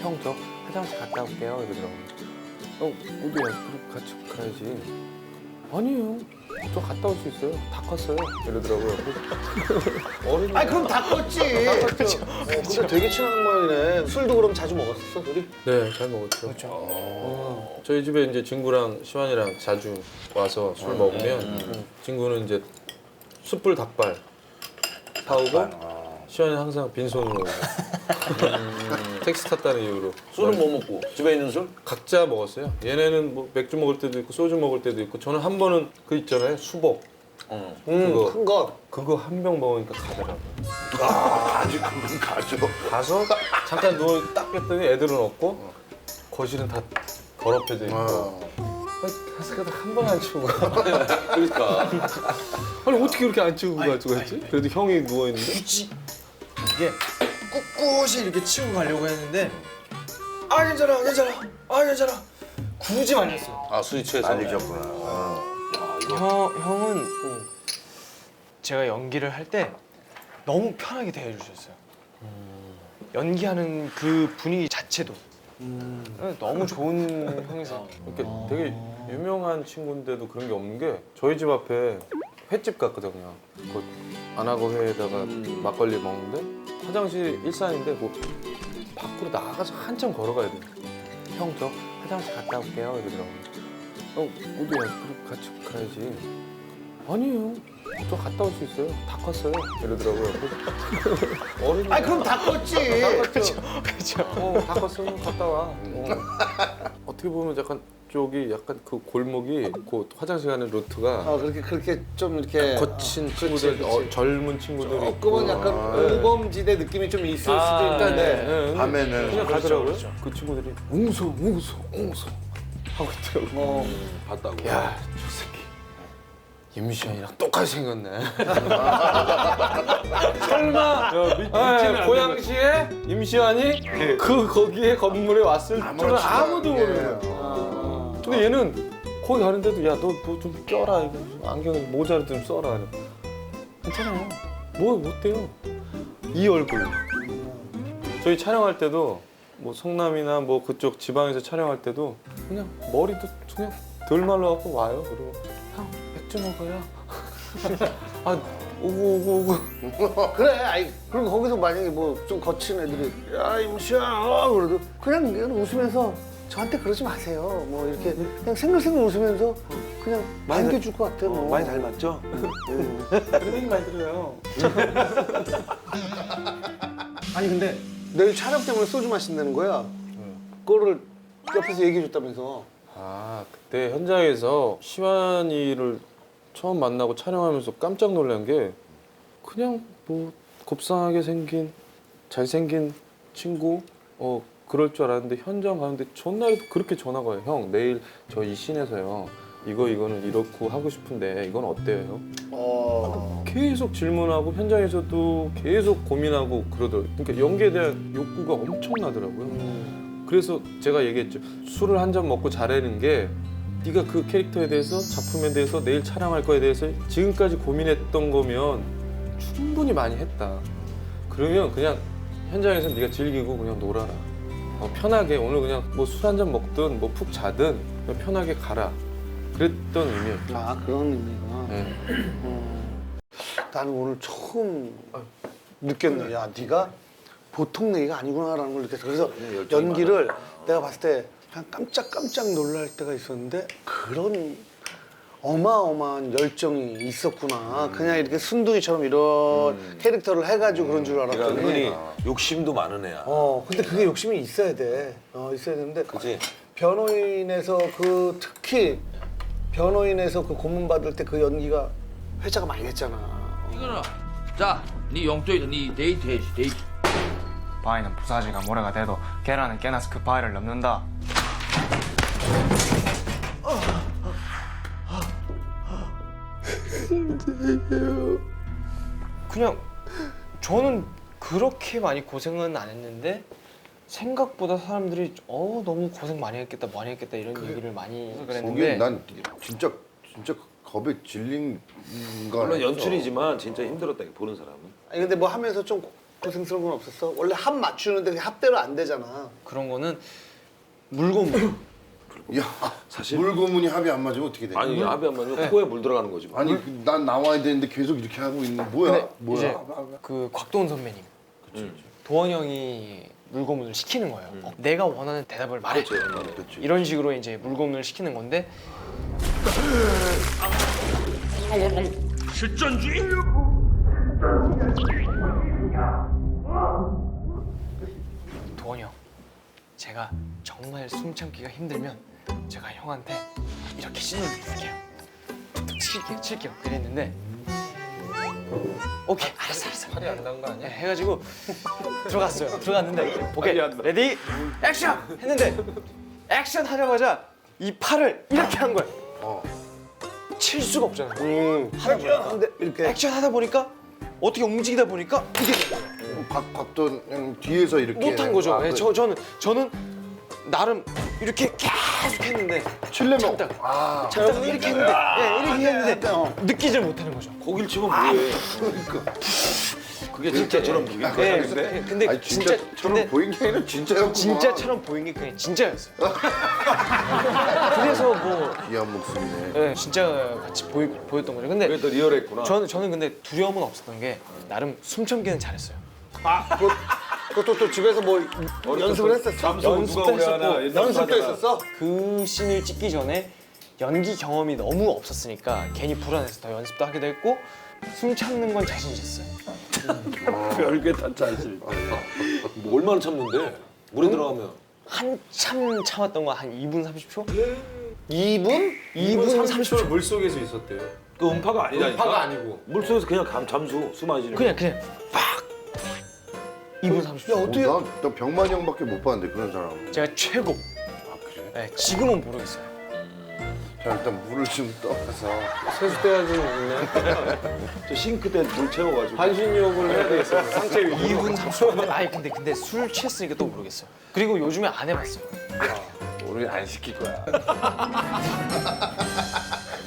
형 저 화장실 갔다 올게요 이러더라고요. 어디야? 그럼 같이 가야지. 아니에요. 저 갔다 올 수 있어요. 다 컸어요. 이러더라고요. 어린. 아니 그럼 다 컸지. 근데 되게 친한 모양이네. 술도 그럼 자주 먹었었어, 둘이? 네, 잘 먹었죠. 그렇죠. 저희 집에 이제 친구랑 시완이랑 자주 와서 술 먹으면 친구는 이제 숯불 닭발 사오고 시완이는 항상 빈손으로 오고 택시 탔다는 이유로 술은 못 먹고 집에 있는 술? 각자 먹었어요. 얘네는 뭐 맥주 먹을 때도 있고 소주 먹을 때도 있고 저는 한 번은 그 있잖아요 수복 그거. 큰 거. 그거 한 병 먹으니까 가더라고요. 아직 그건 가죠. 가서 잠깐 누워 딱 뺐더니 애들은 없고 거실은 다 더럽혀져 있고 가서 한 번 안 치우고 가. 그러니까. 아니 어떻게 이렇게 안 치우고 가지고 했지? 그래도 형이 누워 있는데 굳이 이게 꿋꿋이 이렇게 치우고 가려고 했는데 아 괜찮아 괜찮아 아 괜찮아 굳이 말렸어요. 아 술이 취해서. 말리셨구나. 형은 제가 연기를 할 때 너무 편하게 대해주셨어요. 연기하는 그 분위기 자체도 너무 좋은 형이세요. 이렇게 되게 유명한 친구인데도 그런 게 없는 게 저희 집 앞에 횟집 같거든요. 그 안하고회에다가 막걸리 먹는데 화장실이 일산인데 뭐 밖으로 나가서 한참 걸어가야 돼요. 형 저 화장실 갔다 올게요 이러더라고요. 어디야? 그럼 같이 가야지. 아니에요. 저 갔다 올 수 있어요. 다 컸어요. 이러더라고요. 어린. 아니 그럼 다 컸지. 그렇죠. 다 컸으면 갔다 와. 어떻게 보면 약간 쪽이 약간 그 골목이 그 화장실 가는 루트가 그렇게 좀 이렇게 거친 친구들, 젊은 친구들이 조금은 약간 우범지대 느낌이 좀 있을 수도 있는데 밤에는 그냥 가더라고요. 그 친구들이 웅소 하고 있더라고. 봤다고. 야, 저 새끼 임시완이랑 똑같이 생겼네. 설마 고양시에 임시완이 그 거기에 건물에 왔을 줄은 아무도 모르는 거야. 근데 얘는 거기 가는데도 야 너 뭐 좀 껴라 이거 안경에 모자를 좀 써라. 괜찮아요. 뭐 어때요? 이 얼굴. 저희 촬영할 때도 뭐 성남이나 뭐 그쪽 지방에서 촬영할 때도 그냥 머리도 그냥 덜 말라갖고 와요. 그리고 형 맥주 먹어요. 아 오고. 그래. 아이 그럼 거기서 만약에 뭐 좀 거친 애들이 야 임시야 그래도 그냥 웃으면서 저한테 그러지 마세요. 뭐 이렇게 그냥 생글생글 웃으면서 그냥 반겨줄 것 같아. 뭐. 많이 닮았죠? 그런 얘기 많이 들어요. 아니 근데 내일 촬영 때문에 소주 마신다는 거야. 그거를 옆에서 얘기해줬다면서. 아 그때 현장에서 시완이를 처음 만나고 촬영하면서 깜짝 놀란 게 그냥 뭐 곱상하게 생긴 잘생긴 친구 그럴 줄 알았는데 현장 가는데 전날에도 그렇게 전화가 와요. 형 내일 저 이 씬에서요 이거는 이렇고 하고 싶은데 이건 어때요? 계속 질문하고 현장에서도 계속 고민하고 그러더라고요. 그러니까 연기에 대한 욕구가 엄청나더라고요. 그래서 제가 얘기했죠. 술을 한 잔 먹고 잘하는 게 네가 그 캐릭터에 대해서 작품에 대해서 내일 촬영할 거에 대해서 지금까지 고민했던 거면 충분히 많이 했다. 그러면 그냥 현장에서 네가 즐기고 그냥 놀아라. 편하게 오늘 그냥 뭐 술 한 잔 먹든 뭐 푹 자든 그냥 편하게 가라. 그랬던 의미였죠. 아 그런 의미구나. 네. 나는 오늘 처음 느꼈네. 야 네가 보통 내가 아니구나라는 걸 느꼈어. 그래서 연기를 내가 봤을 때 그냥 깜짝 놀랄 때가 있었는데 그런 어마어마한 열정이 있었구나. 그냥 이렇게 순둥이처럼 이런 캐릭터를 해가지고 그런 줄 네가 알았더니. 은근히 욕심도 많은 애야. 근데 그게 욕심이 있어야 돼. 있어야 되는데. 그치? 변호인에서 특히 변호인에서 그 고문 받을 때 그 연기가 회자가 많이 됐잖아. 이거는 자, 네 용돈이다. 네 데이트 해야지. 데이트. 바위는 부사지가 모래가 돼도 계란은 깨나서 그 바위를 넘는다. 그냥 저는 그렇게 많이 고생은 안 했는데 생각보다 사람들이 너무 고생 많이 했겠다 이런 얘기를 많이 거기 그랬는데 난 진짜 겁에 질린 거. 물론 연출이지만 진짜 힘들었다 보는 사람은. 아니 근데 뭐 하면서 좀 고생스러운 건 없었어? 원래 합 맞추는데 그게 합대로 안 되잖아. 그런 거는 물고문. 야, 사실 물고문이 합이 안 맞으면 어떻게 돼? 아니 합이 안 맞으면 코에 물 들어가는 거지. 뭐. 아니 난 나와야 되는데 계속 이렇게 하고 있는 뭐야? 근데 뭐야? 이제 그 곽도원 선배님, 도원 형이 물고문을 시키는 거예요. 내가 원하는 대답을 말해. 그렇지. 이런 식으로 이제 물고문을 시키는 건데 도원 형, 제가 정말 숨 참기가 힘들면 제가 형한테 이렇게 신호를 줄게요. 칠게요. 그랬는데 오케이, 알았어. 팔이 안 난 거 아니야? 네, 해가지고 들어갔어요. 들어갔는데 오케이, 레디 액션 했는데 액션 하자마자 이 팔을 이렇게 한 거예요. 칠 수가 없잖아요. 하다 보니까. 근데 이렇게 액션 하다 보니까 어떻게 움직이다 보니까 이게 된 거예요. 곽도원 형 뒤에서 이렇게 못한 거죠. 네, 저는 나름 이렇게 계속 했는데 칠레면 잠깐 이렇게 했는데 이렇게 했는데 느끼질 못하는 거죠. 고기를 치면 뭐해? 그게 진짜처럼 보기. 네, 근데 아니 진짜 진짜처럼 근데 보인 게 아니라 진짜였구만. 진짜처럼 보인 게 그냥 진짜였어요. 그래서 뭐 귀한 목숨이네. 네, 진짜 같이 보였던 거죠. 근데 그게 더 리얼했구나. 저는 근데 두려움은 없었던 게 나름 숨참기는 잘했어요. 그것도 또 집에서 뭐 연습을 했었어. 잠수 누가 오래 하나 연습도 했었어? 그 씬을 찍기 전에 연기 경험이 너무 없었으니까 괜히 불안해서 더 연습도 하기도 했고 숨 참는 건 자신 있었어요. 별게 다 짜지. 뭐 얼마나 참는데? 물에 들어가면. 한참 참았던 거 한 2분 30초? 2분? 2분 30초. 물 속에서 있었대요. 그 음파가 아니라니까. 음파가 아니고. 물 속에서 그냥 잠수 숨 마시는. 그냥 팍 2분 30초. 야 어떻게? 나 병만이 형밖에 못 봤는데 그런 사람. 제가 최고. 아 그래? 네, 지금은 모르겠어요. 자 일단 물을 좀 떠서. 세숫대가 좀 있네. 저 싱크대 물 채워가지고. 반신욕을 해야 되겠어. 상체 2분 30초. 아니 근데 술 취했으니까 또 모르겠어요. 그리고 요즘에 안 해봤어요. 우리 안 시킬 거야.